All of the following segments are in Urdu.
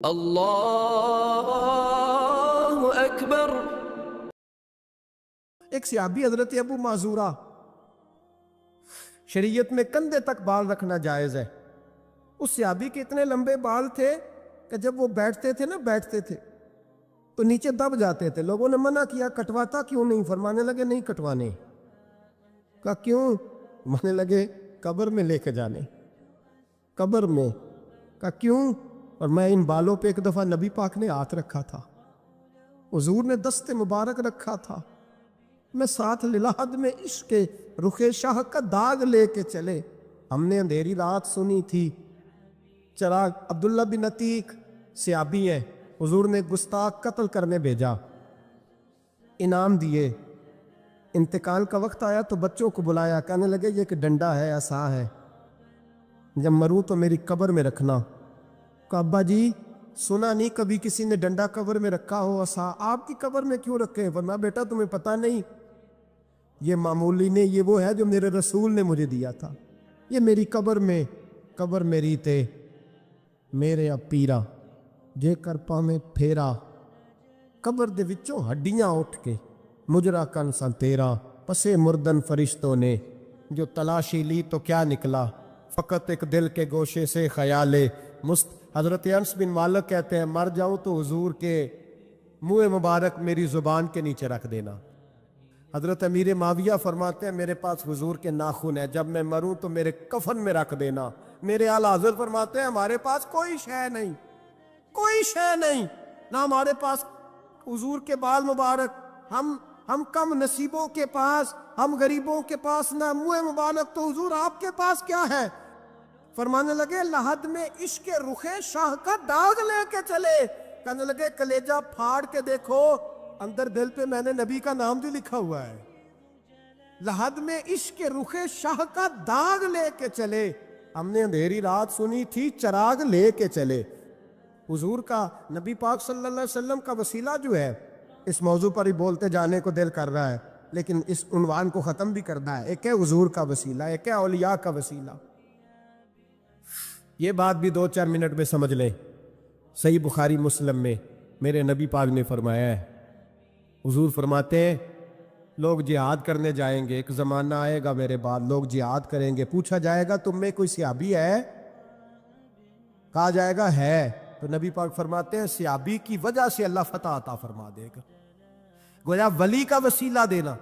اللہ اکبر۔ ایک صحابی حضرت ابو معذورہ، شریعت میں کندھے تک بال رکھنا جائز ہے۔ اس صحابی کے اتنے لمبے بال تھے کہ جب وہ بیٹھتے تھے تو نیچے دب جاتے تھے۔ لوگوں نے منع کیا، کٹواتا کیوں نہیں؟ فرمانے لگے نہیں کٹوانے۔ کہا کیوں؟ مانے لگے قبر میں لے کے جانے، قبر میں۔ کہا کیوں؟ اور میں ان بالوں پہ ایک دفعہ نبی پاک نے ہاتھ رکھا تھا، حضور نے دست مبارک رکھا تھا، میں ساتھ للحد میں عشق رخ شاہ کا داغ لے کے چلے۔ ہم نے اندھیری رات سنی تھی چراغ۔ عبداللہ بن عتیق صحابی ہے، حضور نے گستاخ قتل کرنے بھیجا، انعام دیے۔ انتقال کا وقت آیا تو بچوں کو بلایا، کہنے لگے یہ کہ ڈنڈا ہے، عصا ہے، جب مروں تو میری قبر میں رکھنا۔ کہا ابا جی سنا نہیں کبھی کسی نے ڈنڈا قبر میں رکھا ہو، عصا آپ کی قبر میں کیوں رکھے؟ فرمایا بیٹا تمہیں پتہ نہیں، یہ معمولی نہیں، یہ وہ ہے جو میرے رسول نے مجھے دیا تھا۔ یہ میری قبر میں، قبر میری تے میرے پیرا جے کر پاویں پھیرا، قبر دے وچوں ہڈیاں اٹھ کے مجرا کن سن تیرا، پسے مردن فرشتوں نے جو تلاشی لی تو کیا نکلا، فقط ایک دل کے گوشے سے خیال مست۔ حضرت انس بن مالک کہتے ہیں مر جاؤں تو حضور کے منہ مبارک میری زبان کے نیچے رکھ دینا۔ حضرت امیر معاویہ فرماتے ہیں میرے پاس حضور کے ناخن ہے، جب میں مروں تو میرے کفن میں رکھ دینا۔ میرے اعلیٰ حضرت فرماتے ہیں ہمارے پاس کوئی شے نہیں، کوئی شے نہیں، نہ ہمارے پاس حضور کے بال مبارک، ہم کم نصیبوں کے پاس، ہم غریبوں کے پاس نہ منہ مبارک، تو حضور آپ کے پاس کیا ہے؟ فرمانے لگے لحد میں عشق رخ شاہ کا داغ لے کے چلے۔ کہنے لگے کلیجہ پھاڑ کے دیکھو، اندر دل پہ میں نے نبی کا نام بھی لکھا ہوا ہے۔ لحد میں عشق رخ شاہ کا داغ لے کے چلے، ہم نے اندھیری رات سنی تھی چراغ لے کے چلے۔ حضور کا، نبی پاک صلی اللہ علیہ وسلم کا وسیلہ جو ہے، اس موضوع پر ہی بولتے جانے کو دل کر رہا ہے، لیکن اس عنوان کو ختم بھی کرنا ہے۔ ایک ہے حضور کا وسیلہ، ایک ہے اولیاء کا وسیلہ۔ یہ بات بھی 2-4 منٹ میں سمجھ لیں۔ صحیح بخاری مسلم میں میرے نبی پاک نے فرمایا ہے، حضور فرماتے ہیں لوگ جہاد کرنے جائیں گے، ایک زمانہ آئے گا میرے بعد لوگ جہاد کریں گے، پوچھا جائے گا تم میں کوئی صحابی ہے؟ کہا جائے گا ہے، تو نبی پاک فرماتے ہیں صحابی کی وجہ سے اللہ فتح عطا فرما دے گا۔ گویا ولی کا وسیلہ دینا۔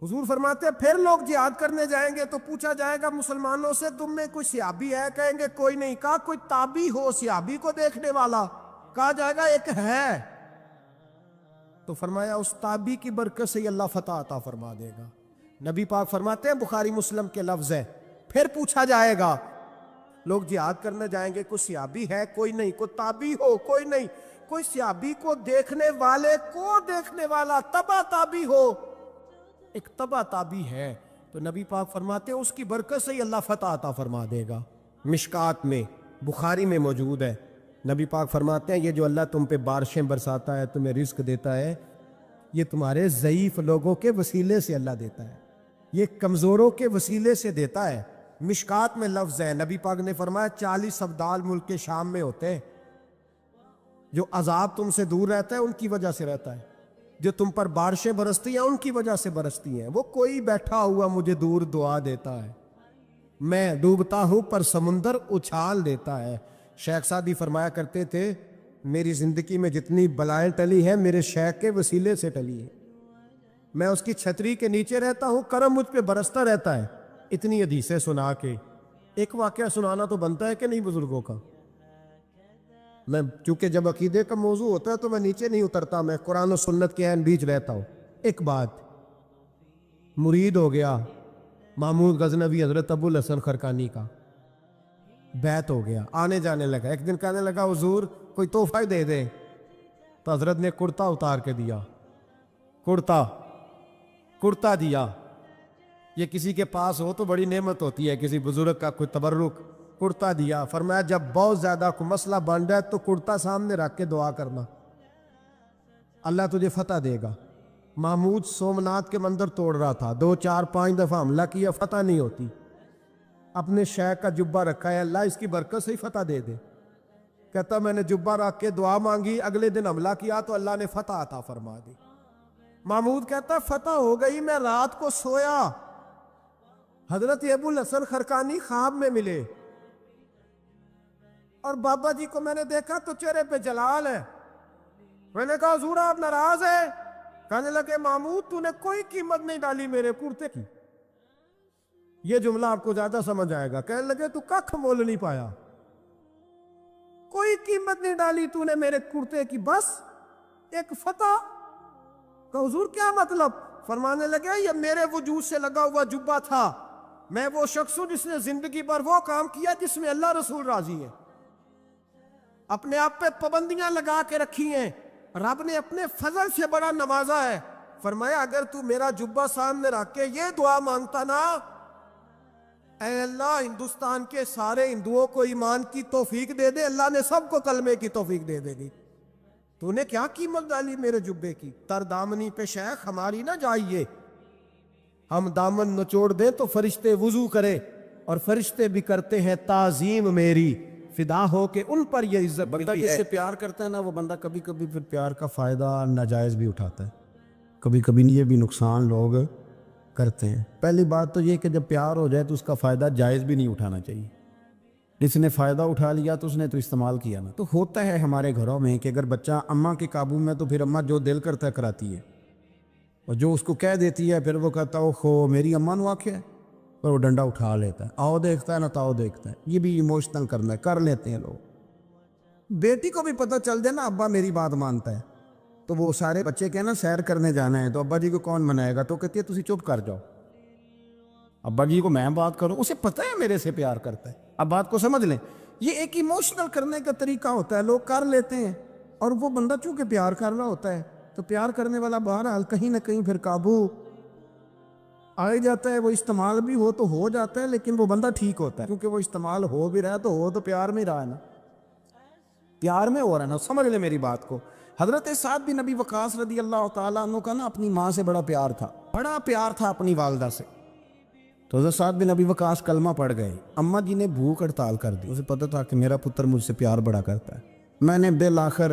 حضور فرماتے ہیں پھر لوگ جہاد کرنے جائیں گے تو پوچھا جائے گا مسلمانوں سے تم میں کوئی صحابی ہے؟ کہیں گے کوئی نہیں۔ کہا کوئی تابعی ہو صحابی کو دیکھنے والا؟ کہا جائے گا ایک ہے، تو فرمایا اس تابعی کی برکت سے اللہ فتح عطا فرما دے گا۔ نبی پاک فرماتے ہیں بخاری مسلم کے لفظ ہے، پھر پوچھا جائے گا لوگ جہاد کرنے جائیں گے کوئی صحابی ہے؟ کوئی نہیں۔ کوئی تابعی ہو؟ کوئی نہیں۔ کوئی صحابی کو دیکھنے والے کو دیکھنے والا تبع تابعی ہو؟ ایک تبع تابعی ہے، تو نبی پاک فرماتے ہیں اس کی برکت سے ہی اللہ فتح عطا فرما دے گا۔ مشکات میں، بخاری میں موجود ہے، نبی پاک فرماتے ہیں یہ جو اللہ تم پہ بارشیں برساتا ہے، تمہیں رزق دیتا ہے، یہ تمہارے ضعیف لوگوں کے وسیلے سے اللہ دیتا ہے، یہ کمزوروں کے وسیلے سے دیتا ہے۔ مشکات میں لفظ ہے، نبی پاک نے فرمایا 40 ابدال ملک کے شام میں ہوتے ہیں، جو عذاب تم سے دور رہتا ہے ان کی وجہ سے رہتا ہے، جو تم پر بارشیں برستی ہیں ان کی وجہ سے برستی ہیں۔ وہ کوئی بیٹھا ہوا مجھے دور دعا دیتا ہے، میں ڈوبتا ہوں پر سمندر اچھال دیتا ہے۔ شیخ سعدی فرمایا کرتے تھے میری زندگی میں جتنی بلائیں ٹلی ہیں میرے شیخ کے وسیلے سے ٹلی ہے، میں اس کی چھتری کے نیچے رہتا ہوں، کرم مجھ پہ برستا رہتا ہے۔ اتنی حدیثیں سنا کے ایک واقعہ سنانا تو بنتا ہے کہ نہیں بزرگوں کا؟ میں چونکہ جب عقیدے کا موضوع ہوتا ہے تو میں نیچے نہیں اترتا، میں قرآن و سنت کے عین بیچ رہتا ہوں۔ ایک بات، مرید ہو گیا محمود غزنوی حضرت ابو الحسن خرقانی کا، بیعت ہو گیا، آنے جانے لگا۔ ایک دن کہنے لگا حضور کوئی تحفہ دے دے، تو حضرت نے کرتا اتار کے دیا، کرتا دیا۔ یہ کسی کے پاس ہو تو بڑی نعمت ہوتی ہے، کسی بزرگ کا کوئی تبرک، کرتا دیا۔ فرمایا جب بہت زیادہ کوئی مسئلہ بن جائے تو کرتا سامنے رکھ کے دعا کرنا، اللہ تجھے فتح دے گا۔ محمود سومناتھ کے مندر توڑ رہا تھا، 2 4 5 دفعہ حملہ کیا، فتح نہیں ہوتی۔ اپنے شیخ کا جبہ رکھا ہے، اللہ اس کی برکت سے ہی فتح دے دے۔ کہتا میں نے جبہ رکھ کے دعا مانگی, اگلے دن حملہ کیا تو اللہ نے فتح عطا فرما دی. محمود کہتا فتح ہو گئی, میں رات کو سویا, حضرت ابو الحسن خرقانی خواب میں ملے اور بابا جی کو میں نے دیکھا تو چہرے پہ جلال ہے. میں نے کہا حضور آپ ناراض ہیں؟ کہنے لگے محمود تو نے کوئی قیمت نہیں ڈالی میرے کرتے کی. یہ جملہ آپ کو زیادہ سمجھ آئے گا. کہنے لگے تو ککھ مول نہیں پایا, کوئی قیمت نہیں ڈالی تو نے میرے کرتے کی, بس ایک فتح. کہ حضور کیا مطلب؟ فرمانے لگے یہ میرے وجود سے لگا ہوا جبہ تھا, میں وہ شخص ہوں جس نے زندگی پر وہ کام کیا جس میں اللہ رسول راضی ہے. اپنے آپ پہ پابندیاں لگا کے رکھی ہیں, رب نے اپنے فضل سے بڑا نوازا ہے. فرمایا اگر تو میرا جبہ سامنے رکھ کے یہ دعا مانگتا نا, اے اللہ ہندوستان کے سارے ہندوؤں کو ایمان کی توفیق دے دے, اللہ نے سب کو کلمے کی توفیق دے دے گی. تو نے کیا قیمت ڈالی میرے جبے کی؟ تر دامنی پہ شیخ ہماری نہ جائیے, ہم دامن نچوڑ دیں تو فرشتے وضو کرے, اور فرشتے بھی کرتے ہیں تعظیم میری, فدا ہو کے ان پر یہ عزت. بندہ جس سے پیار کرتا ہے نا, وہ بندہ کبھی کبھی پھر پیار کا فائدہ ناجائز بھی اٹھاتا ہے, کبھی کبھی یہ بھی نقصان لوگ کرتے ہیں. پہلی بات تو یہ کہ جب پیار ہو جائے تو اس کا فائدہ جائز بھی نہیں اٹھانا چاہیے. جس نے فائدہ اٹھا لیا تو اس نے تو استعمال کیا نا. تو ہوتا ہے ہمارے گھروں میں کہ اگر بچہ اماں کے قابو میں تو پھر اماں جو دل کرتا ہے کراتی ہے, اور جو اس کو کہہ دیتی ہے پھر وہ کہتا ہے خو میری اماں نو آکھیا ہے, پر وہ ڈنڈا اٹھا لیتا ہے. آؤ دیکھتا ہے نہ تاؤ دیکھتا ہے. یہ بھی ایموشنل کرنا ہے, کر لیتے ہیں لوگ. بیٹی کو بھی پتہ چل جائے نا ابا میری بات مانتا ہے, تو وہ سارے بچے کہنا نا سیر کرنے جانا ہے تو ابا جی کو کون منائے گا, تو کہتی ہے تسی چپ کر جاؤ, ابا جی کو میں بات کروں, اسے پتہ ہے میرے سے پیار کرتا ہے. اب بات کو سمجھ لیں, یہ ایک ایموشنل کرنے کا طریقہ ہوتا ہے, لوگ کر لیتے ہیں. اور وہ بندہ چونکہ پیار کر رہا ہوتا ہے تو پیار کرنے والا بہرحال کہیں نہ کہیں پھر قابو آ جاتا ہے. وہ استعمال بھی ہو تو ہو جاتا ہے, لیکن وہ بندہ ٹھیک ہوتا ہے, کیونکہ وہ استعمال ہو بھی رہا ہے تو پیار میں رہا ہے نا, پیار میں ہو رہا ہے نا. سمجھ لیں میری بات کو. حضرت سعد بن ابی وقاص رضی اللہ تعالیٰ عنہ کا نا اپنی ماں سے بڑا پیار تھا, بڑا پیار تھا اپنی والدہ سے. تو حضرت سعد بن ابی وقاص کلمہ پڑھ گئے, اماں جی نے بھوک ہڑتال کر دی. اسے پتہ تھا کہ میرا پتر مجھ سے پیار بڑا کرتا ہے, میں نے بالآخر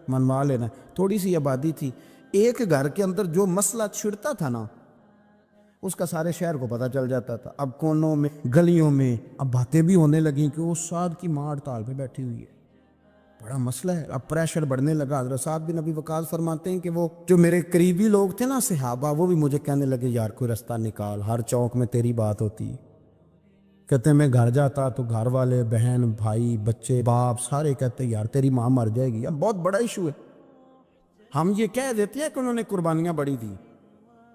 منوا لینا. تھوڑی سی آبادی تھی, ایک گھر کے اندر جو مسئلہ چھڑتا تھا نا اس کا سارے شہر کو پتہ چل جاتا تھا. اب کونوں میں گلیوں میں اب باتیں بھی ہونے لگیں کہ وہ سعد کی ماں ہڑتال پہ بیٹھی ہوئی ہے, بڑا مسئلہ ہے. اب پریشر بڑھنے لگا. حضرت سعد بن ابی وقاص فرماتے ہیں کہ وہ جو میرے قریبی لوگ تھے نا صحابہ, وہ بھی مجھے کہنے لگے یار کوئی رستہ نکال, ہر چوک میں تیری بات ہوتی ہے. کہتے ہیں میں گھر جاتا تو گھر والے بہن بھائی بچے باپ سارے کہتے ہیں یار تیری ماں مر جائے گی. اب بہت بڑا ایشو ہے. ہم یہ کہہ دیتے ہیں کہ انہوں نے قربانیاں بڑی دی,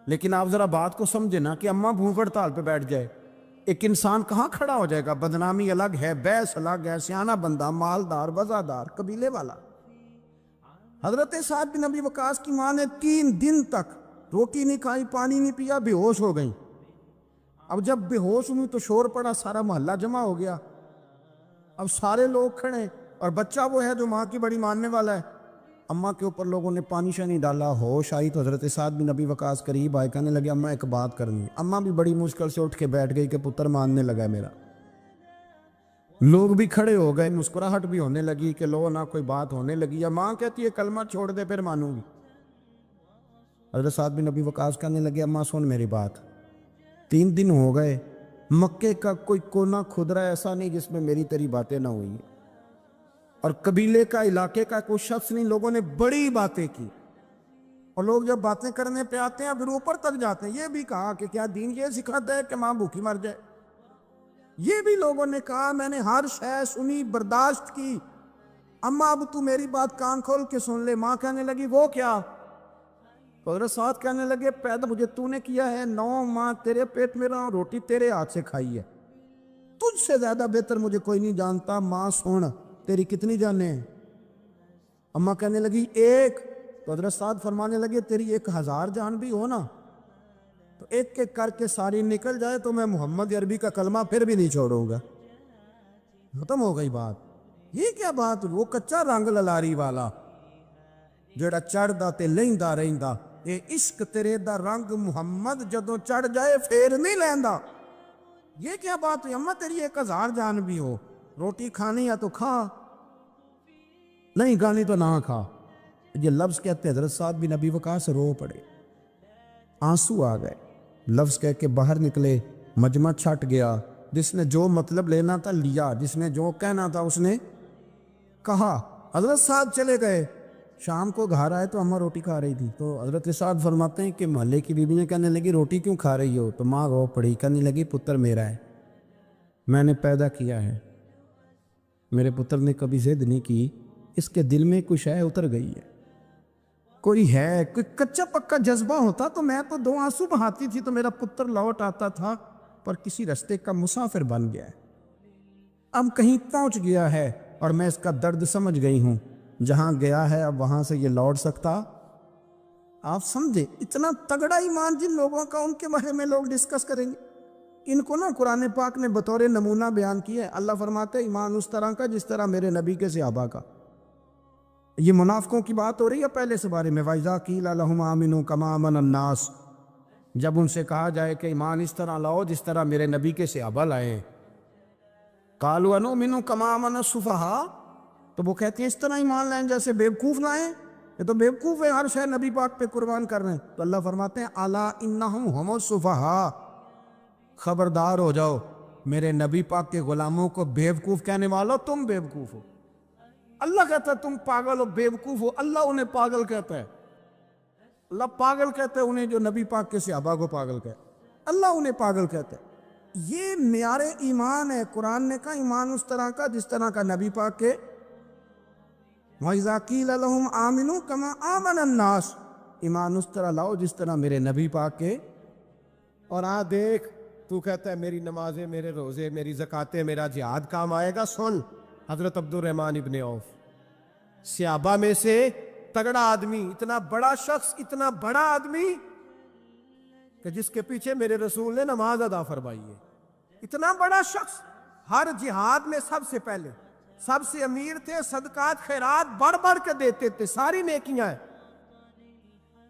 لیکن آپ ذرا بات کو سمجھے نا کہ اماں بھوک ہڑتال پہ بیٹھ جائے, ایک انسان کہاں کھڑا ہو جائے گا؟ بدنامی الگ ہے, بحث الگ ہے, سیانہ بندہ, مالدار, وزادار, قبیلے والا. حضرت سعد بن ابی وقاص کی ماں نے 3 دن تک روٹی نہیں کھائی, پانی نہیں پیا, بے ہوش ہو گئی. اب جب بے ہوش ہوئی تو شور پڑا, سارا محلہ جمع ہو گیا. اب سارے لوگ کھڑے, اور بچہ وہ ہے جو ماں کی بڑی ماننے والا ہے. اماں کے اوپر لوگوں نے پانی شانی ڈالا, ہوش آئی تو حضرت سعد بن ابی وقاص قریب آئے, کہنے لگے اماں ایک بات کرنی ہے. اماں بھی بڑی مشکل سے اٹھ کے بیٹھ گئی کہ پتر ماننے لگا ہے میرا. لوگ بھی کھڑے ہو گئے, مسکراہٹ بھی ہونے لگی کہ لو نہ کوئی بات ہونے لگی. یا ماں کہتی ہے کلمہ چھوڑ دے پھر مانوں گی. حضرت سعد بن ابی وقاص کہنے لگے اماں سن میری بات, 3 دن ہو گئے, مکے کا کوئی کونا کھدرا ایسا نہیں جس میں میری تیری باتیں نہ ہوئی, اور قبیلے کا علاقے کا کوئی شخص نہیں, لوگوں نے بڑی باتیں کی. اور لوگ جب باتیں کرنے پہ آتے ہیں پھر اوپر تک جاتے ہیں. یہ بھی کہا کہ کیا دین یہ سکھاتا ہے کہ ماں بھوکی مر جائے؟ یہ بھی لوگوں نے کہا میں نے ہر شے سنی, برداشت کی, اماں اب تو میری بات کان کھول کے سن لے. ماں کہنے لگی وہ کیا؟ حضرت سعد کہنے لگے پیدا مجھے تو نے کیا ہے, 9 ماہ تیرے پیٹ میں رہا, روٹی تیرے ہاتھ سے کھائی ہے, تجھ سے زیادہ بہتر مجھے کوئی نہیں جانتا. ماں سن تیری کتنی جانیں ہیں؟ اماں کہنے لگی 1. تو حضرت سعد فرمانے لگے تیری 1000 جان بھی ہو نا تو ایک ایک کر کے ساری نکل جائے تو میں محمد عربی کا کلمہ پھر بھی نہیں چھوڑوں گا. ختم ہو گئی بات. یہ کیا بات؟ وہ کچا رنگ للاری والا جڑا چڑھدا تے لیندا رہندا, اے عشق تیرے دا رنگ محمد جدوں چڑھ جائے پھر نہیں لیندا. یہ کیا بات ہوئی؟ اماں تیری 1000 جان بھی ہو, روٹی کھانی ہے تو کھا, نہیں کھانی تو نہ کھا. یہ لفظ کہتے حضرت سعد بن ابی وقاص رو پڑے, آنسو آ گئے. لفظ کہہ کے باہر نکلے, مجمع چھٹ گیا. جس نے جو مطلب لینا تھا لیا, جس نے جو کہنا تھا اس نے کہا. حضرت سعد چلے گئے. شام کو گھر آئے تو اماں روٹی کھا رہی تھی. تو حضرت سعد فرماتے ہیں کہ محلے کی بیوی نے کہنے لگی روٹی کیوں کھا رہی ہو؟ تو ماں رو پڑی, کہنے لگی پتر میرا ہے, میں نے پیدا کیا ہے, میرے پتر نے کبھی ضد نہیں کی, اس کے دل میں کچھ ہے اتر گئی ہے. کوئی ہے, کوئی کچا پکا جذبہ ہوتا تو میں تو 2 آنسو بہاتی تھی تو میرا پتر لوٹ آتا تھا, پر کسی رستے کا مسافر بن گیا ہے, اب کہیں پہنچ گیا ہے اور میں اس کا درد سمجھ گئی ہوں. جہاں گیا ہے اب وہاں سے یہ لوٹ سکتا. آپ سمجھے اتنا تگڑا ایمان جن لوگوں کا, ان کے بارے میں لوگ ڈسکس کریں گے. ان کو نا قرآن پاک نے بطور نمونہ بیان کیا ہے. اللہ فرماتے ہیں ایمان اس طرح کا جس طرح میرے نبی کے صحابہ کا. یہ منافقوں کی بات ہو رہی ہے پہلے سے بارے میں. وَإِذَا قِيلَ لَهُمْ آمِنُوا كَمَا آمَنَ النَّاسُ, جب ان سے کہا جائے کہ ایمان اس طرح لاؤ جس طرح میرے نبی کے صحابہ لائے. قَالُوا أَنُؤْمِنُ كَمَا آمَنَ السُّفَهَاءُ, تو وہ کہتے ہیں اس طرح ایمان لائیں جیسے بیوقوف لائیں, یہ تو بیوقوف ہے, ہر شے نبی پاک پہ قربان کر رہے ہیں. تو اللہ فرماتے ہیں اَلَا إِنَّهُمْ هُمُ السُّفَهَاءُ, خبردار ہو جاؤ, میرے نبی پاک کے غلاموں کو بیوقوف کہنے والوں تم بیوقوف ہو. اللہ کہتا ہے تم پاگل ہو, بیوقوف ہو. اللہ انہیں پاگل کہتا ہے, اللہ پاگل کہتا ہے انہیں جو نبی پاک کے صحابہ کو پاگل کہتا ہے. اللہ انہیں پاگل کہتا ہے. یہ معیار ایمان ہے. قرآن نے کہا ایمان اس طرح کا جس طرح کا نبی پاک کے. وَإِذَا قِيلَ لَهُمْ آمِنُوا كَمَا آمَنَ النَّاسُ, ایمان اس طرح لاؤ جس طرح میرے نبی پاک کے. اور دیکھ تو کہتا ہے میری نمازیں, میرے روزے, میری زکاتیں, میرا جہاد کام آئے گا. سن, حضرت عبد الرحمن ابن عوف صحابہ میں سے تگڑا آدمی, اتنا بڑا شخص, اتنا بڑا آدمی کہ جس کے پیچھے میرے رسول نے نماز ادا فرمائی ہے. اتنا بڑا شخص, ہر جہاد میں سب سے پہلے, سب سے امیر تھے, صدقات خیرات بڑھ بڑھ کے دیتے تھے, ساری نیکیاں ہیں.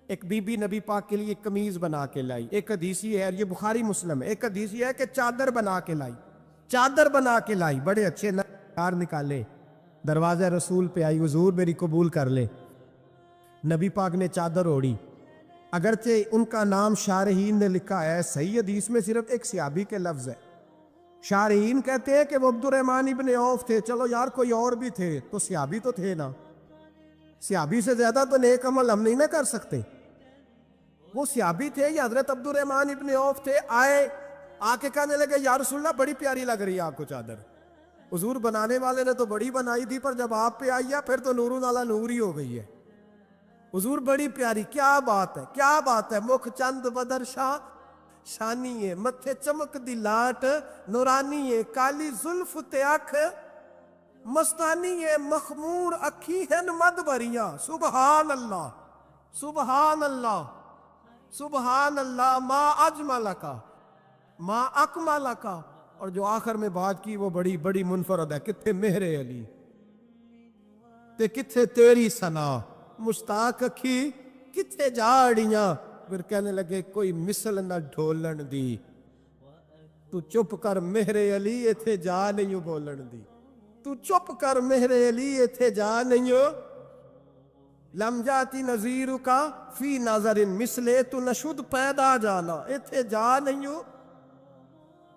ایک بی بی نبی پاک کے لیے قمیض بنا کے لائی. ایک حدیث یہ ہے, یہ بخاری مسلم ہے, ایک حدیث یہ ہے کہ چادر بنا کے لائی, چادر بنا کے لائی, بڑے اچھے نار نکالے, دروازہ رسول پہ آئی, حضور میری قبول کر لے. نبی پاک نے چادر اوڑی. اگرچہ ان کا نام شارحین نے لکھا ہے, صحیح حدیث میں صرف ایک صحابی کے لفظ ہے. شارحین کہتے ہیں کہ وہ عبد الرحمن ابن عوف تھے. چلو یار کوئی اور بھی تھے تو صحابی تو تھے نا, صحابی سے زیادہ تو نیک عمل ہم نہیں نہ کر سکتے. وہ صحابی تھے, یہ حضرت عبد الرحمن ابن عوف تھے. آئے, آ کے کہنے لگے یا رسول اللہ بڑی پیاری لگ رہی ہے آپ کو چادر. حضور بنانے والے نے تو بڑی بنائی تھی, پر جب آپ پہ آئی ہے پھر تو نور علی نور ہی ہو گئی ہے. حضور بڑی پیاری, کیا بات ہے, کیا بات ہے. مکھ چند بدر شاہ شانی ہے, متھے چمک دی لاٹ نورانی ہے, کالی زلف تے اکھ مستانی ہے, مخمور اکھی ہن مد بھریاں. سبحان اللہ, سبحان اللہ, سبحان اللہ. ما اجملکا ما اکملکا. اور جو آخر میں بات کی وہ بڑی بڑی منفرد ہے. کتھے مہر علی تے کتھے تیری ثنا, مشتاق اکھی کتھے جاڑیاں. پھر کہنے لگے کوئی مثل نہ ڈھولن دی, تو چپ کر مہر علی ایتھے جا نہیں بولن دی. تو چپ کر مہر علی ایتھے جا نہیں. لم جاتی نظیر کا فی نظر مثلے, تو نشد پیدا جانا, ایتھے جا نہیں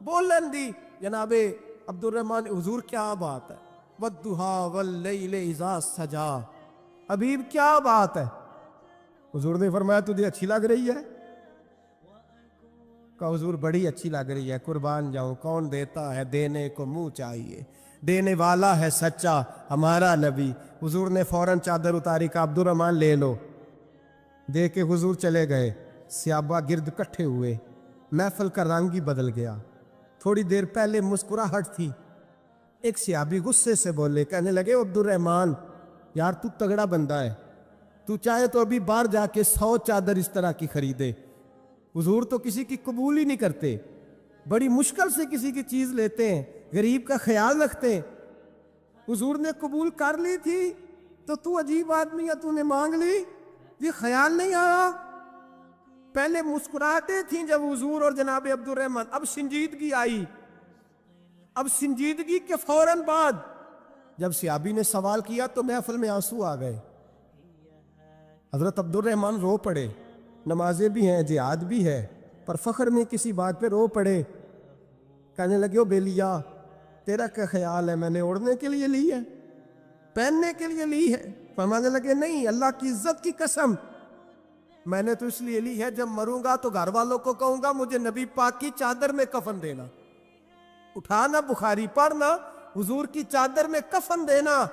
بولن دی. جناب عبد الرحمن, حضور کیا بات ہے. والضحیٰ واللیل اذا سجا, حبیب کیا بات ہے. حضور نے فرمایا تجھے اچھی لگ رہی ہے؟ کہا حضور بڑی اچھی لگ رہی ہے, قربان جاؤں. کون دیتا ہے دینے کو منہ چاہیے, دینے والا ہے سچا ہمارا نبی. حضور نے فوراً چادر اتاری, کا عبد الرحمن لے لو. دے کے حضور چلے گئے. صحابہ گرد کٹھے ہوئے, محفل کا رنگ ہی بدل گیا. تھوڑی دیر پہلے مسکراہٹ تھی. ایک صحابی غصے سے بولے, کہنے لگے عبد الرحمن یار تو تگڑا بندہ ہے, تو چاہے تو ابھی باہر جا کے 100 چادر اس طرح کی خریدے. حضور تو کسی کی قبول ہی نہیں کرتے, بڑی مشکل سے کسی کی چیز لیتے ہیں, غریب کا خیال رکھتے ہیں. حضور نے قبول کر لی تھی تو عجیب آدمی ہے, تو نے مانگ لی, یہ خیال نہیں آیا. پہلے مسکراہٹیں تھیں جب حضور اور جناب عبد الرحمن, اب سنجیدگی آئی. اب سنجیدگی کے فوراً بعد جب سیابی نے سوال کیا تو محفل میں آنسو آ گئے. حضرت عبد الرحمن رو پڑے. نمازیں بھی ہیں، جہاد بھی ہے، پر فخر میں کسی بات پہ رو پڑے. کہنے لگے او بیلیا تیرا کیا خیال ہے، میں نے اوڑھنے کے لیے لی ہے، پہننے کے لیے لی ہے؟ فرمانے لگے نہیں، اللہ کی عزت کی قسم، میں نے تو اس لیے لی ہے جب مروں گا تو گھر والوں کو کہوں گا مجھے نبی پاک کی چادر میں کفن دینا. اٹھانا بخاری پڑھنا، حضور کی چادر میں کفن دینا.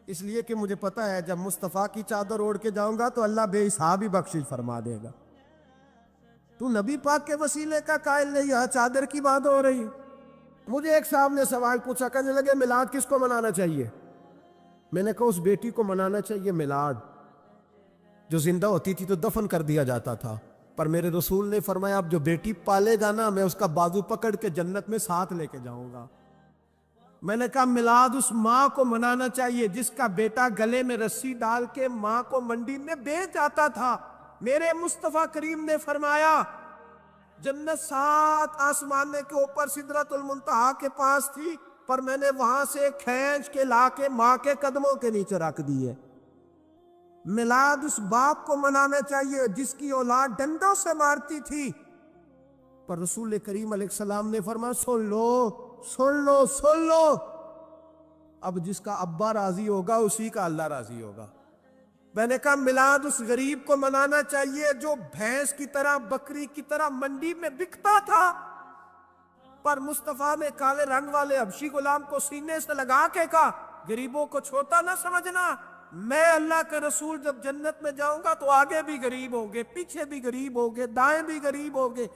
اس لیے کہ مجھے پتا ہے جب مصطفیٰ کی چادر اوڑھ کے جاؤں گا تو اللہ بے حساب ہی بخشش فرما دے گا. تو نبی پاک کے وسیلے کا قائل نہیں، یہاں چادر کی بات ہو رہی. مجھے ایک صاحب نے سوال پوچھا، کہنے لگے میلاد کس کو منانا چاہیے؟ میں نے کہا اس بیٹی کو منانا چاہیے میلاد جو زندہ ہوتی تھی تو دفن کر دیا جاتا تھا، پر میرے رسول نے فرمایا اب جو بیٹی پالے گا نا میں اس کا بازو پکڑ کے جنت میں ساتھ لے کے جاؤں گا. میں نے کہا میلاد اس ماں کو منانا چاہیے جس کا بیٹا گلے میں رسی ڈال کے ماں کو منڈی میں بیچ آتا تھا. میرے مصطفیٰ کریم نے فرمایا جنت 7 آسمان کے اوپر سدرۃ المنتہا کے پاس تھی، پر میں نے وہاں سے کھینچ کے لا کے ماں کے قدموں کے نیچے رکھ دی ہے. میلاد اس باپ کو منانا چاہیے جس کی اولاد ڈنڈوں سے مارتی تھی، پر رسول کریم علیہ السلام نے فرمایا سن لو سن لو سن لو، اب جس کا ابا راضی ہوگا اسی کا اللہ راضی ہوگا. میں نے کہا میلاد اس غریب کو منانا چاہیے جو بھینس کی طرح بکری کی طرح منڈی میں بکتا تھا، پر مصطفیٰ نے کالے رنگ والے حبشی غلام کو سینے سے لگا کے کہا غریبوں کو چھوٹا نہ سمجھنا، میں اللہ کے رسول جب جنت میں جاؤں گا تو آگے بھی غریب ہوں گے، پیچھے بھی غریب ہوں گے، دائیں بھی غریب ہوں گے،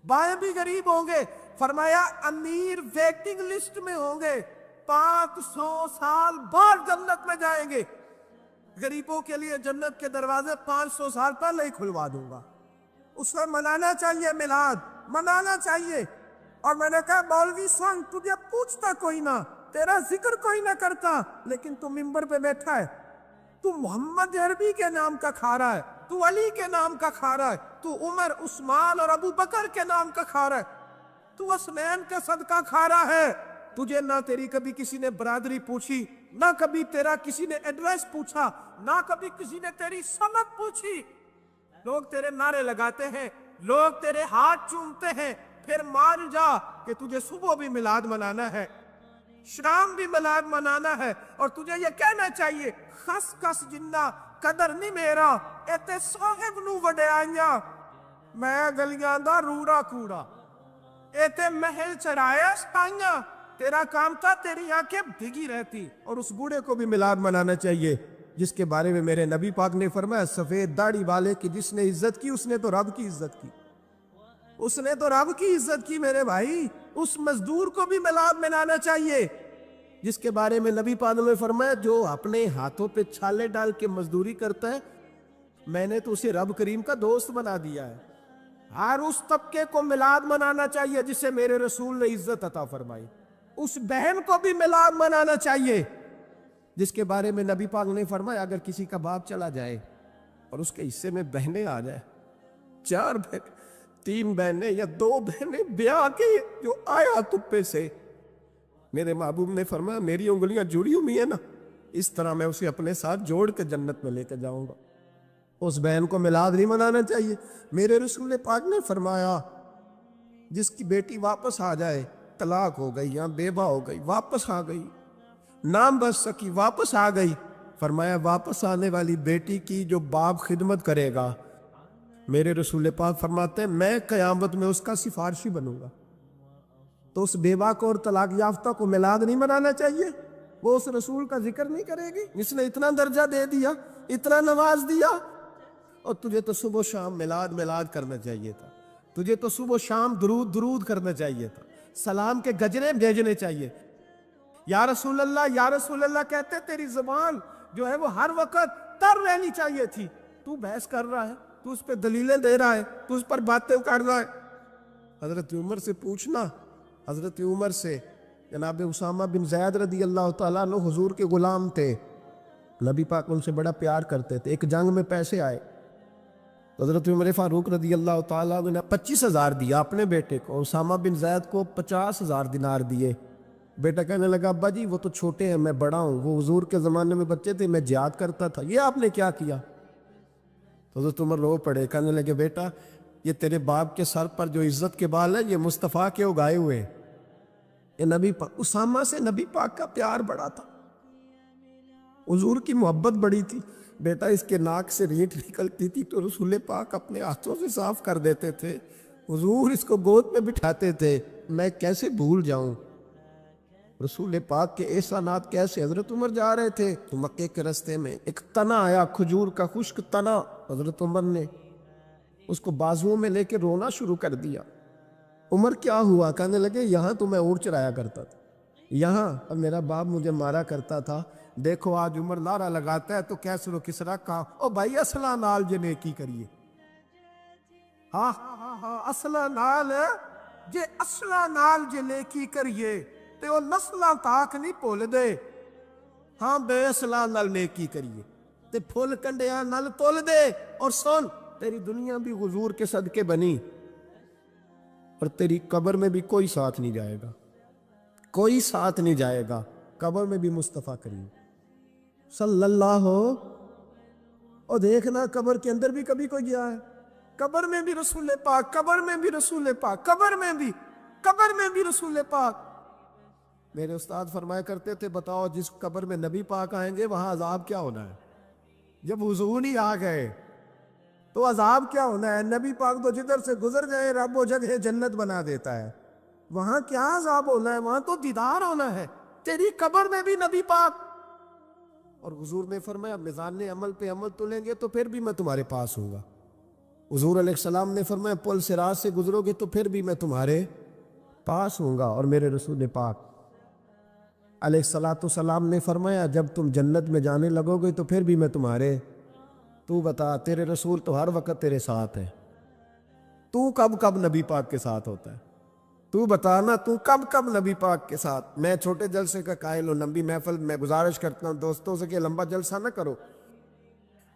بائیں بھی غریب ہوں گے. فرمایا امیر ویٹنگ لسٹ میں ہوں گے، 500 سال بعد جنت میں جائیں گے. غریبوں کے لیے جنت کے دروازے 500 سال پہلے ہی کھلوا دوں گا. اس میں منانا چاہیے، میلاد منانا چاہیے. اور میں نے کہا مولوی سن تجھے پوچھتا کوئی نہ، تیرا ذکر کوئی نہ کرتا، لیکن تو ممبر پہ بیٹھا ہے، تو محمد عربی کے نام کا کھا رہا ہے، تو علی کے نام کا کھا رہا ہے، تو عمر عثمان اور ابو بکر کے نام کا کھا رہا ہے، تو اسنین کا صدقہ کھا رہا ہے. تجھے نہ تیری کبھی کسی نے برادری پوچھی، نہ کبھی تیرا کسی نے ایڈریس پوچھا، نہ کبھی کسی نے تیری سند پوچھی. لوگ تیرے نعرے لگاتے ہیں، لوگ تیرے ہاتھ چومتے ہیں، پھر مان جا کہ تجھے صبح بھی میلاد منانا ہے، شام بھی میلاد منانا ہے. اور تجھے یہ کہنا چاہیے خس کس جنہ قدر نہیں میرا ایتے صاحب نو وڈیائیاں، میں گلیاں دا روڑا کوڑا ایتے محل چڑھایا سپائیاں. تیرا کام تھا تیری آنکھیں بھیگی رہتی. اور اس بوڑھے کو بھی میلاد منانا چاہیے جس کے بارے میں میرے نبی پاک نے فرمایا سفید داڑھی والے کی جس نے عزت کی اس نے تو رب کی عزت کی، اس نے تو رب کی عزت کی. میرے بھائی اس مزدور کو بھی میلاد منانا چاہیے جس کے بارے میں نبی پاک نے فرمایا جو اپنے ہاتھوں پہ چھالے ڈال کے مزدوری کرتا ہے میں نے تو اسے رب کریم کا دوست بنا دیا ہے. ہر اس طبقے کو میلاد منانا چاہیے جسے میرے رسول نے عزت عطا فرمائی. اس بہن کو بھی میلاد منانا چاہیے جس کے بارے میں نبی پاک نے فرمایا اگر کسی کا باپ چلا جائے اور اس کے حصے میں بہنیں آ جائے، 4 بہنیں، 3 بہنیں یا 2 بہنیں بیاہ کے جو آیا تپے سے، میرے محبوب نے فرمایا میری انگلیاں جڑی ہوئی ہیں نا، اس طرح میں اسے اپنے ساتھ جوڑ کے جنت میں لے کے جاؤں گا. اس بہن کو میلاد نہیں منانا چاہیے. میرے رسول پاک نے فرمایا جس کی بیٹی واپس آ جائے، طلاق ہو گئی یا بیوہ ہو گئی، واپس آ گئی، نام بچ سکی، واپس آ گئی، فرمایا واپس آنے والی بیٹی کی جو باپ خدمت کرے گا، میرے رسول پاک فرماتے ہیں میں قیامت میں اس کا سفارشی بنوں گا. تو اس بیوہ کو اور طلاق یافتہ کو میلاد نہیں منانا چاہیے؟ وہ اس رسول کا ذکر نہیں کرے گی جس نے اتنا درجہ دے دیا، اتنا نواز دیا؟ اور تجھے تو صبح و شام میلاد میلاد کرنا چاہیے تھا، تجھے تو صبح و شام درود درود کرنا چاہیے تھا، سلام کے گجرے بھیجنے چاہیے. یا رسول اللہ کہتے تیری زبان جو ہے وہ ہر وقت تر رہنی چاہیے تھی. تو بحث کر رہا ہے، تو اس پہ دلیلیں دے رہا ہے، تو اس پر باتیں کر رہا ہے. حضرت عمر سے پوچھنا، حضرت عمر سے جناب اسامہ بن زید رضی اللہ تعالیٰ عنہ حضور کے غلام تھے، نبی پاک ان سے بڑا پیار کرتے تھے. ایک جنگ میں پیسے آئے، حضرت عمر فاروق رضی اللہ تعالیٰ عنہ نے 25,000 دیا اپنے بیٹے کو، اسامہ بن زید کو 50,000 دینار دیے. بیٹا کہنے لگا ابا جی وہ تو چھوٹے ہیں میں بڑا ہوں, وہ حضور کے زمانے میں بچے تھے میں جہاد کرتا تھا, یہ آپ نے کیا کیا؟ تو حضرت عمر رو پڑے, کہنے لگے بیٹا یہ تیرے باپ کے سر پر جو عزت کے بال ہے یہ مصطفیٰ کے اگائے ہوئے, یہ نبی پاک. اسامہ سے نبی پاک کا پیار بڑا تھا, حضور کی محبت بڑی تھی. بیٹا اس کے ناک سے ریٹ نکلتی تھی تو رسول پاک اپنے ہاتھوں سے صاف کر دیتے تھے, حضور اس کو گود میں بٹھاتے تھے, میں کیسے بھول جاؤں رسول پاک کے احسانات کیسے. حضرت عمر جا رہے تھے تو مکے کے راستے میں ایک تنا آیا, کھجور کا خشک تنا. حضرت عمر نے اس کو بازوؤں میں لے کے رونا شروع کر دیا. عمر کیا ہوا؟ کہنے لگے یہاں تو میں اونٹ چرایا کرتا تھا, یہاں میرا باپ مجھے مارا کرتا تھا, دیکھو آج عمر نعرہ لگاتا ہے تو کیسر و کسرا کہا او بھائی اصلہ نال جے نیکی کریے. ہاں ہاں ہاں اصلہ نال جے اصلہ نال جے نیکی کریے تے وہ نسلاں تاک نہیں بھول دے. ہاں بے اصلہ نال نیکی کریے تے پھول کنڈیاں نال تول دے. اور سن تیری دنیا بھی حضور کے صدقے بنی اور تیری قبر میں بھی کوئی ساتھ نہیں جائے گا, کوئی ساتھ نہیں جائے گا, قبر میں بھی مصطفیٰ کریم صلی اللہ ہو. اور دیکھنا قبر کے اندر بھی کبھی کوئی گیا ہے, قبر میں بھی رسول پاک, قبر میں بھی رسول پاک, قبر میں بھی رسول پاک. میرے استاد فرمایا کرتے تھے بتاؤ جس قبر میں نبی پاک آئیں گے وہاں عذاب کیا ہونا ہے؟ جب حضور ہی آ گئے تو عذاب کیا ہونا ہے؟ نبی پاک تو جدھر سے گزر جائے رب وہ جگہ جنت بنا دیتا ہے, وہاں کیا عذاب ہونا ہے؟ وہاں تو دیدار ہونا ہے. تیری قبر میں بھی نبی پاک. اور حضور نے فرمایا میزان عمل پہ عمل تولیں گے تو پھر بھی میں تمہارے پاس ہوں گا. حضور علیہ السلام نے فرمایا پل صراط سے گزرو گے تو پھر بھی میں تمہارے پاس ہوں گا. اور میرے رسول پاک علیہ السلام نے فرمایا جب تم جنت میں جانے لگو گے تو پھر بھی میں تمہارے. تو بتا تیرے رسول تو ہر وقت تیرے ساتھ ہے, تو کب نبی پاک کے ساتھ ہوتا ہے؟ تو بتانا تو کب نبی پاک کے ساتھ. میں چھوٹے جلسے کا قائل ہوں, لمبی محفل میں گزارش کرتا ہوں دوستوں سے کہ لمبا جلسہ نہ کرو,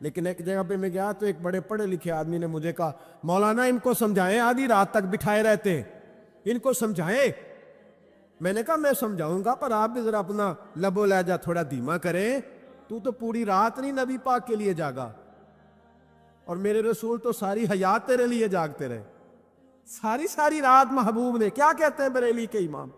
لیکن ایک جگہ پہ میں گیا تو ایک بڑے پڑھے لکھے آدمی نے مجھے کہا مولانا ان کو سمجھائیں, آدھی رات تک بٹھائے رہتے ہیں, ان کو سمجھائیں. میں نے کہا میں سمجھاؤں گا پر آپ بھی ذرا اپنا لب و لہجہ تھوڑا دھیما کریں, تو پوری رات نہیں نبی پاک کے لیے جاگا, اور میرے رسول تو ساری حیات تیرے لیے جاگتے رہے, ساری رات محبوب نے. کیا کہتے ہیں بریلی کے امام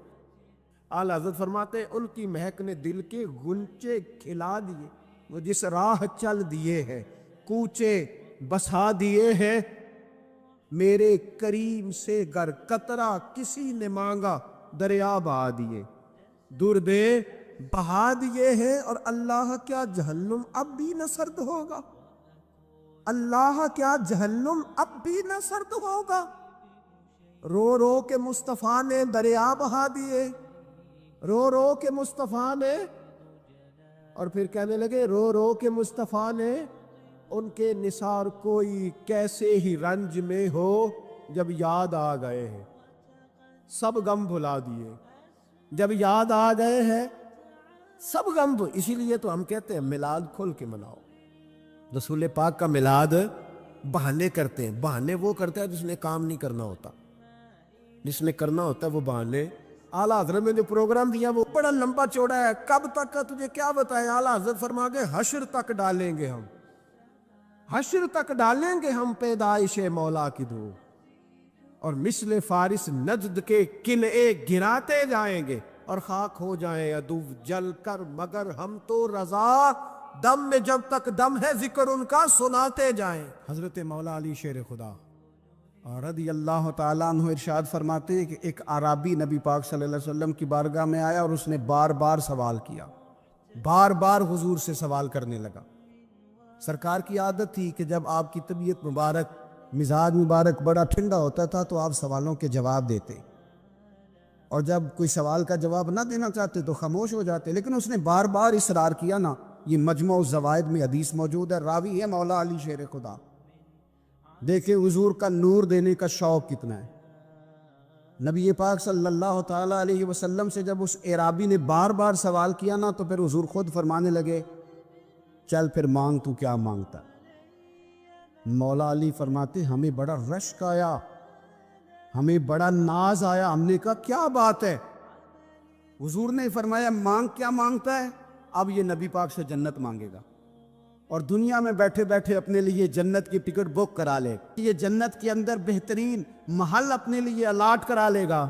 اعلیٰ حضرت فرماتے ہیں ان کی مہک نے دل کے غنچے کھلا دیے, وہ جس راہ چل دیے ہیں کوچے بسا دیے ہیں, میرے کریم سے گر قطرہ کسی نے مانگا دریا بہا دیے, دردے بہا دیے ہیں. اور اللہ کیا جہنم اب بھی نہ سرد ہوگا, اللہ کیا جہنم اب بھی نہ سرد ہوگا. رو رو کے مصطفیٰ نے دریا بہا دیے, رو رو کے مصطفیٰ نے. اور پھر کہنے لگے رو رو کے مصطفیٰ نے ان کے نثار کوئی کیسے ہی رنج میں ہو جب یاد آ گئے ہیں سب غم بھلا دیے. جب یاد آ گئے ہیں سب غم. اسی لیے تو ہم کہتے ہیں میلاد کھل کے مناؤ. رسول پاک کا میلاد بہانے کرتے ہیں, بہانے وہ کرتا ہے جس نے کام نہیں کرنا ہوتا, جس نے کرنا ہوتا ہے وہ بہانے. اعلیٰ حضرت نے جو پروگرام دیا وہ بڑا لمبا چوڑا ہے, کب تک کا تجھے کیا بتائیں. اعلیٰ حضرت فرما گئے حشر تک ڈالیں گے ہم, حشر تک ڈالیں گے ہم پیدائش مولا کی دھوم, اور مثل فارس نجد کے قلعے گراتے جائیں گے اور خاک ہو جائیں عدو جل کر, مگر ہم تو رضا دم میں جب تک دم ہے ذکر ان کا سناتے جائیں. حضرت مولا علی شیر خدا رضی اللہ تعالیٰ عنہ ارشاد فرماتے ہیں کہ ایک عرابی نبی پاک صلی اللہ علیہ وسلم کی بارگاہ میں آیا اور اس نے بار بار سوال کیا, بار بار حضور سے سوال کرنے لگا. سرکار کی عادت تھی کہ جب آپ کی طبیعت مبارک مزاج مبارک بڑا ٹھنڈا ہوتا تھا تو آپ سوالوں کے جواب دیتے, اور جب کوئی سوال کا جواب نہ دینا چاہتے تو خاموش ہو جاتے. لیکن اس نے بار بار اصرار کیا نا. یہ مجموع الزوائد میں حدیث موجود ہے, راوی ہے مولا علی شیر خدا. دیکھیں حضور کا نور دینے کا شوق کتنا ہے. نبی پاک صلی اللہ تعالیٰ علیہ وسلم سے جب اس اعرابی نے بار بار سوال کیا نا تو پھر حضور خود فرمانے لگے چل پھر مانگ تو کیا مانگتا. مولا علی فرماتے ہمیں بڑا رشک آیا, ہمیں بڑا ناز آیا. ہم نے کہا کیا بات ہے؟ حضور نے فرمایا مانگ کیا مانگتا ہے؟ اب یہ نبی پاک سے جنت مانگے گا اور دنیا میں بیٹھے بیٹھے اپنے لیے جنت کی ٹکٹ بک کرا لے، یہ جنت کے اندر بہترین محل اپنے لیے الاٹ کرا لے گا۔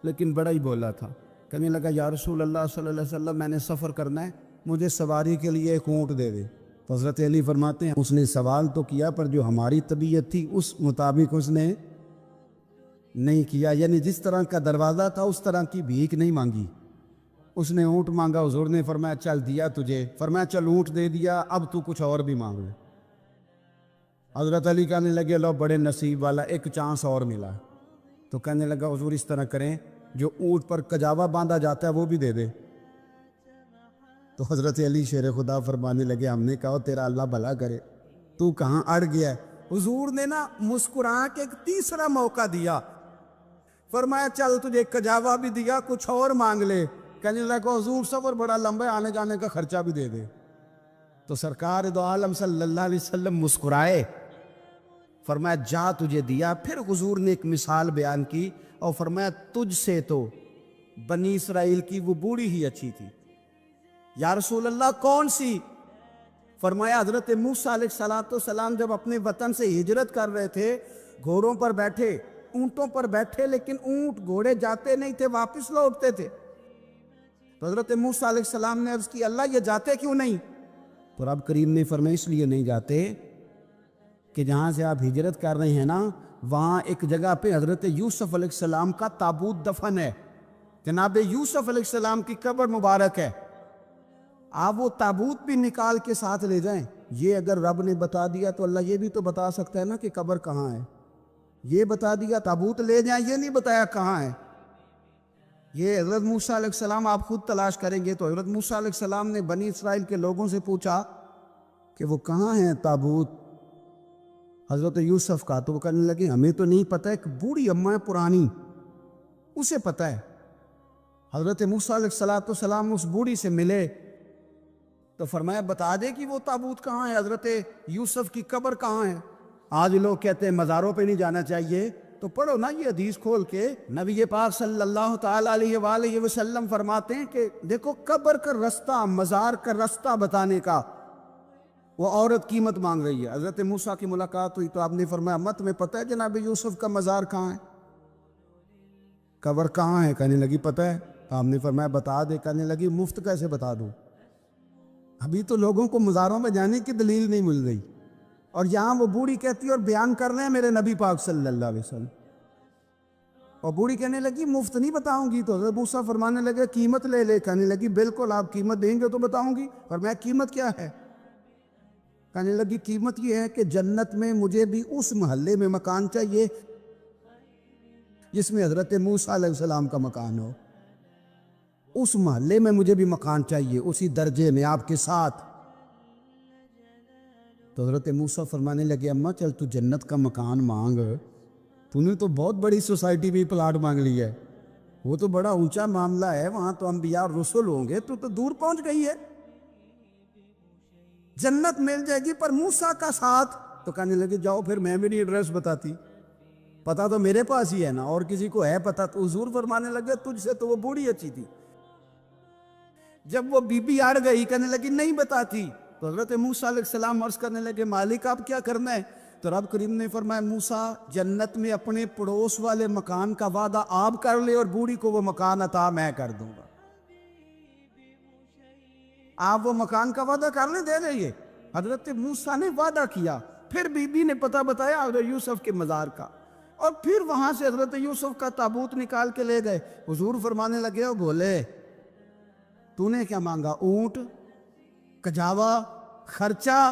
لیکن بڑا ہی بولا تھا، کہنے لگا یا رسول اللہ صلی اللہ علیہ وسلم میں نے سفر کرنا ہے، مجھے سواری کے لیے ایک اونٹ دے دے۔ تو حضرت علی فرماتے ہیں اس نے سوال تو کیا پر جو ہماری طبیعت تھی اس مطابق اس نے نہیں کیا، یعنی جس طرح کا دروازہ تھا اس طرح کی بھیک نہیں مانگی۔ اس نے اونٹ مانگا، حضور نے فرمایا چل دیا تجھے، فرمایا چل اونٹ دے دیا، اب تو کچھ اور بھی مانگ لے۔ حضرت علی کہنے لگے لو بڑے نصیب والا، ایک چانس اور ملا۔ تو کہنے لگا حضور اس طرح کریں جو اونٹ پر کجاوا باندھا جاتا ہے وہ بھی دے دے۔ تو حضرت علی شیر خدا فرمانے لگے ہم نے کہا تیرا اللہ بھلا کرے، تو کہاں اڑ گیا ہے؟ حضور نے نا مسکرا کے ایک تیسرا موقع دیا، فرمایا چل تجھے کجاوا بھی دیا، کچھ اور مانگ لے۔ کہنے لگا حضور سفر بڑا لمبا ہے، آنے جانے کا خرچہ بھی دے دے۔ تو سرکار دو عالم صلی اللہ علیہ وسلم مسکرائے، فرمایا جا تجھے دیا۔ پھر حضور نے ایک مثال بیان کی اور فرمایا تجھ سے تو بنی اسرائیل کی وہ بوڑھی ہی اچھی تھی۔ یا رسول اللہ کون سی؟ فرمایا حضرت موسیٰ علیہ السلام جب اپنے وطن سے ہجرت کر رہے تھے، گھوڑوں پر بیٹھے، اونٹوں پر بیٹھے، لیکن اونٹ گھوڑے جاتے نہیں تھے، واپس لوٹتے تھے۔ تو حضرت موسیٰ علیہ السلام نے عرض کی اللہ یہ جاتے کیوں نہیں؟ تو رب کریم نے فرمایا اس لیے نہیں جاتے کہ جہاں سے آپ ہجرت کر رہے ہیں نا وہاں ایک جگہ پہ حضرت یوسف علیہ السلام کا تابوت دفن ہے، جناب یوسف علیہ السلام کی قبر مبارک ہے، آپ وہ تابوت بھی نکال کے ساتھ لے جائیں۔ یہ اگر رب نے بتا دیا تو اللہ یہ بھی تو بتا سکتا ہے نا کہ قبر کہاں ہے۔ یہ بتا دیا تابوت لے جائیں، یہ نہیں بتایا کہاں ہے۔ یہ حضرت موسیٰ علیہ السلام آپ خود تلاش کریں گے تو حضرت موسیٰ علیہ السلام نے بنی اسرائیل کے لوگوں سے پوچھا کہ وہ کہاں ہیں تابوت حضرت یوسف کا؟ تو وہ کہنے لگے ہمیں تو نہیں پتہ، ایک بوڑھی اماں ہے پرانی، اسے پتہ ہے۔ حضرت موسیٰ علیہ السلام اس بوڑھی سے ملے تو فرمایا بتا دے کہ وہ تابوت کہاں ہے، حضرت یوسف کی قبر کہاں ہے۔ آج لوگ کہتے ہیں مزاروں پہ نہیں جانا چاہیے، تو پڑھو نا یہ حدیث کھول کے، نبی پاک صلی اللہ تعالیٰ علیہ وآلہ وسلم فرماتے ہیں کہ دیکھو قبر کا رستہ، مزار کا رستہ بتانے کا وہ عورت قیمت مانگ رہی ہے۔ حضرت موسیٰ کی ملاقات ہوئی تو آپ نے فرمایا امت میں پتہ ہے جناب یوسف کا مزار کہاں ہے، قبر کہاں ہے؟ کہنے لگی پتہ ہے۔ آپ نے فرمایا بتا دے۔ کہنے لگی مفت کیسے بتا دوں، ابھی تو لوگوں کو مزاروں میں جانے کی دلیل نہیں مل رہی، اور یہاں وہ بوڑھی کہتی ہے اور بیان کر رہے ہیں میرے نبی پاک صلی اللہ علیہ وسلم، اور بوڑھی کہنے لگی مفت نہیں بتاؤں گی۔ تو حضرت موسیٰ فرمانے لگے قیمت لے لے۔ کہنے لگی بالکل آپ قیمت دیں گے تو بتاؤں گی۔ فرمایا قیمت کیا ہے؟ کہنے لگی قیمت یہ ہے کہ جنت میں مجھے بھی اس محلے میں مکان چاہیے جس میں حضرت موسیٰ علیہ السلام کا مکان ہو، اس محلے میں مجھے بھی مکان چاہیے، اسی درجے میں آپ کے ساتھ۔ تو حضرت موسیٰ فرمانے لگے اماں چل تو جنت کا مکان مانگ، تو نے تو بہت بڑی سوسائٹی بھی پلاٹ مانگ لی ہے، وہ تو بڑا اونچا معاملہ ہے، وہاں تو انبیاء اور رسول ہوں گے، تو دور پہنچ گئی ہے، جنت مل جائے گی پر موسیٰ کا ساتھ۔ تو کہنے لگے جاؤ پھر میں بھی نہیں ایڈریس بتاتی، پتہ تو میرے پاس ہی ہے نا، اور کسی کو ہے پتہ؟ تو حضور فرمانے لگے تجھ سے تو وہ بوڑھی اچھی تھی۔ جب وہ بی بی اڑ گئی کہنے لگی نہیں بتاتی، تو حضرت موسیٰ علیہ السلام عرض کرنے لگے مالک آپ کیا کرنا ہے؟ تو رب کریم نے فرمایا موسیٰ جنت میں اپنے پڑوس والے مکان کا وعدہ آپ کر لے اور بوڑھی کو وہ مکان عطا میں کر دوں گا۔ آپ وہ مکان کا وعدہ کر لیں، دے دیں۔ حضرت موسیٰ نے وعدہ کیا، پھر بی بی نے پتہ بتایا حضرت یوسف کے مزار کا، اور پھر وہاں سے حضرت یوسف کا تابوت نکال کے لے گئے۔ حضور فرمانے لگے اور بولے تو نے کیا مانگا؟ اونٹ، کجاوا، خرچہ؟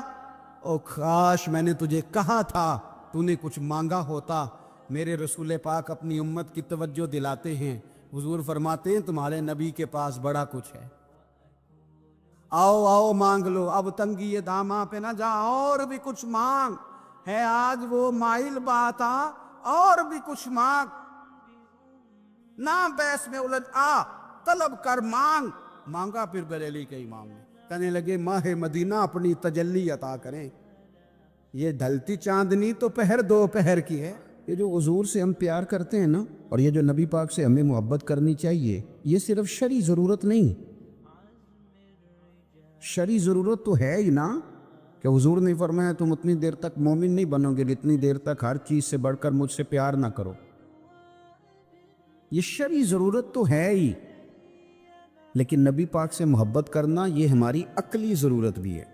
او کاش میں نے تجھے کہا تھا تو نے کچھ مانگا ہوتا۔ میرے رسول پاک اپنی امت کی توجہ دلاتے ہیں، حضور فرماتے ہیں تمہارے نبی کے پاس بڑا کچھ ہے، آؤ آؤ مانگ لو، اب تنگی داماں پہ نہ جا، اور بھی کچھ مانگ ہے، آج وہ مائل بات آ، اور بھی کچھ مانگ، نہ بیس میں الجھ آ، طلب کر مانگ۔ مانگا پھر بریلی کے امام نے، کہنے لگے ماہ مدینہ اپنی تجلی عطا کریں، یہ ڈھلتی چاندنی تو پہر دو پہر کی ہے، یہ جو حضور سے ہم پیار کرتے ہیں نا، اور یہ جو نبی پاک سے ہمیں محبت کرنی چاہیے، یہ صرف شرعی ضرورت نہیں، شرعی ضرورت تو ہے ہی نا، کہ حضور نے فرمایا تم اتنی دیر تک مومن نہیں بنو گے جتنی دیر تک ہر چیز سے بڑھ کر مجھ سے پیار نہ کرو۔ یہ شرعی ضرورت تو ہے ہی، لیکن نبی پاک سے محبت کرنا یہ ہماری عقلی ضرورت بھی ہے۔